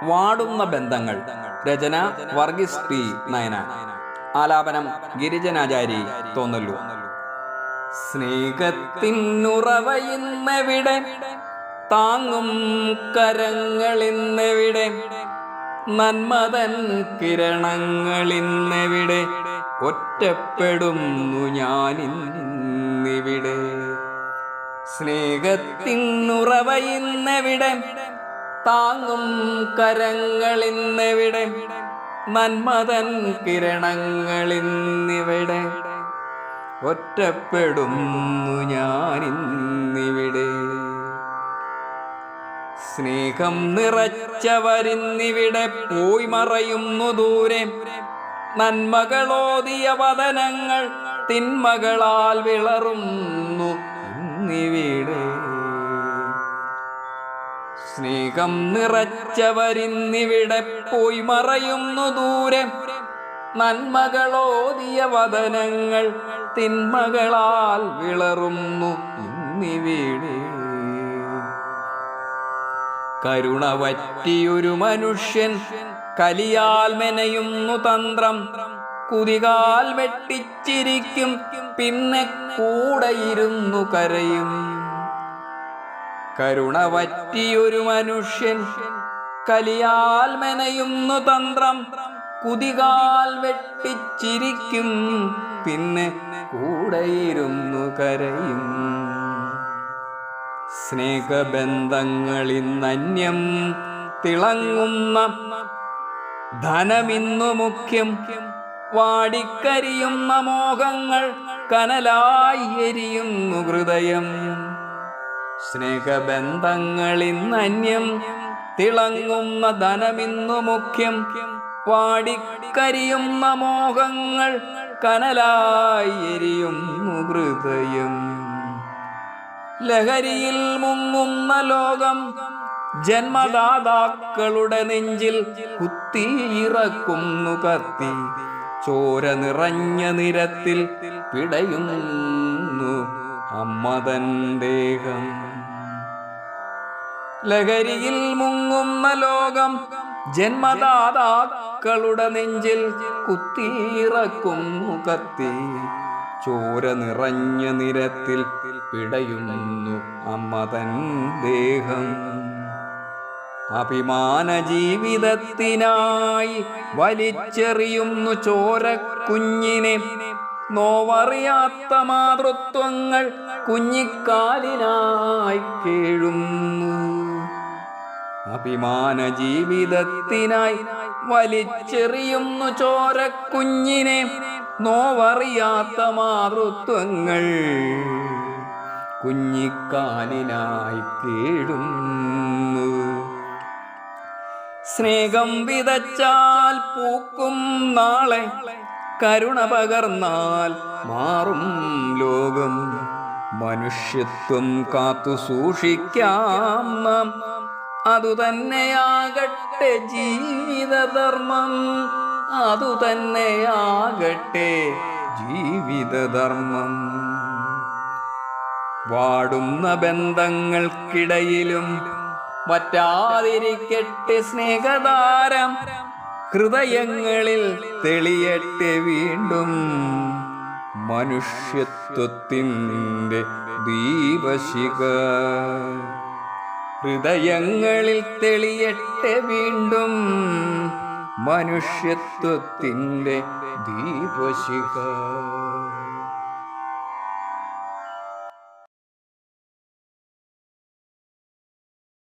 വാടുന്ന ബന്ധങ്ങൾ. രചന വർഗീസ് പി നയനാർ. ആലാപനം ഗിരിജനാചാരി തോന്നല്ലൂർ. സ്നേഹത്തിനുറവയിന്നെവിടെ, താങ്ങും കരങ്ങളിന്നെവിടെ, നന്മതൻ കിരണങ്ങളിന്നെവിടെ, ഒറ്റപ്പെടുന്നു ഞാനിന്നിവിടെ. സ്നേഹത്തിനുറവയിന്നെവിടെ, താങ്ങും കരങ്ങളിന്നെവിടെ, നന്മതൻ കിരണങ്ങളിന്നിവിടെ, ഒറ്റപ്പെടുന്നു ഞാനിന്നിവിടെ. സ്നേഹം നിറച്ചവരിന്നിവിടെ പോയി മറയുന്നു ദൂരെ, നന്മകളോതിയ വദനങ്ങൾ തിന്മകളാൽ വിളറുന്നു ഇന്നിവിടെ. സ്നേഹം നിറച്ചവരിന്നിവിടെ പോയി മറയുന്നു ദൂരെ, നന്മകളോതിയ വദനങ്ങൾ തിന്മകളാൽ വിളറുന്നു ഇന്നിവിടെ. കരുണ വറ്റിയൊരു മനുഷ്യൻ കലിയാൽ മെനയുന്നു തന്ത്രം, കുതികാൽ വെട്ടിച്ചിരിക്കും പിന്നെ കൂടെയിരുന്നു കരയും. കരുണ വറ്റിയൊരു മനുഷ്യൻ കലിയാൽ മെനയുന്നു തന്ത്രം, കുതികാൽ വെട്ടിച്ചിരിക്കും പിന്നെ കൂടെയിരുന്നു കരയും. സ്നേഹബന്ധങ്ങളിന്നന്യം തിളങ്ങുന്ന ധനമിന്നു മുഖ്യം, വാടിക്കരിയുന്ന മോഹങ്ങൾ കനലായി എരിയുന്നു ഹൃദയം. സ്നേഹബന്ധങ്ങളിന്നന്യം തിളങ്ങുന്ന ധനമിന്നു മുഖ്യം, വാടിക്കരിയുന്ന മോഹങ്ങൾ കനലായി എരിയുന്നു ഹൃദയം. ലഹരിയിൽ മുങ്ങുന്ന ലോകം ജന്മദാതാക്കളുടെ നെഞ്ചിൽ കുത്തിയിറക്കുന്നു കത്തി, ചോര നിറഞ്ഞ നിരത്തിൽ പിടയുന്നു അമ്മതൻ ദേഹം. ലഹരിയിൽ മുങ്ങുന്ന ലോകം ജന്മദാതാക്കളുടെ നെഞ്ചിൽ കുത്തിയിറക്കുന്നു കത്തി, ചോര നിറഞ്ഞ നിരത്തിൽ പിടയുന്നു അമ്മതൻ ദേഹം. അഭിമാന ജീവിതത്തിനായി വലിച്ചെറിയുന്നു ചോരക്കുഞ്ഞിനെ, നോവറിയാത്ത മാതൃത്വങ്ങൾ കുഞ്ഞിക്കാലിനായി കേഴുന്നു. അഭിമാന ജീവിതത്തിനായി വലിച്ചെറിയുന്നു ചോരക്കുഞ്ഞിനെ, നോവറിയാത്ത മാതൃത്വങ്ങൾ കുഞ്ഞിക്കാലിനായി കേഴുന്നു. സ്നേഹം വിതച്ചാൽ പൂക്കും നാളെ, കരുണ പകർന്നാൽ മാറും ലോകം. മനുഷ്യത്വം കാത്തു സൂക്ഷിക്കാം നാം, അതുതന്നെയാകട്ടെ ജീവിതധർമ്മം, അതുതന്നെയാകട്ടെ ജീവിതധർമ്മം. വാടുന്ന ബന്ധങ്ങൾക്കിടയിലും വറ്റാതിരിക്കട്ടെ സ്നേഹധാരം, ഹൃദയങ്ങളിൽ തെളിയട്ടെ വീണ്ടും മനുഷ്യത്വത്തിൻ്റെ ദീപശിഖ. ഹൃദയങ്ങളിൽ തെളിയട്ടെ വീണ്ടും മനുഷ്യത്വത്തിൻ്റെ ദീപശിഖ.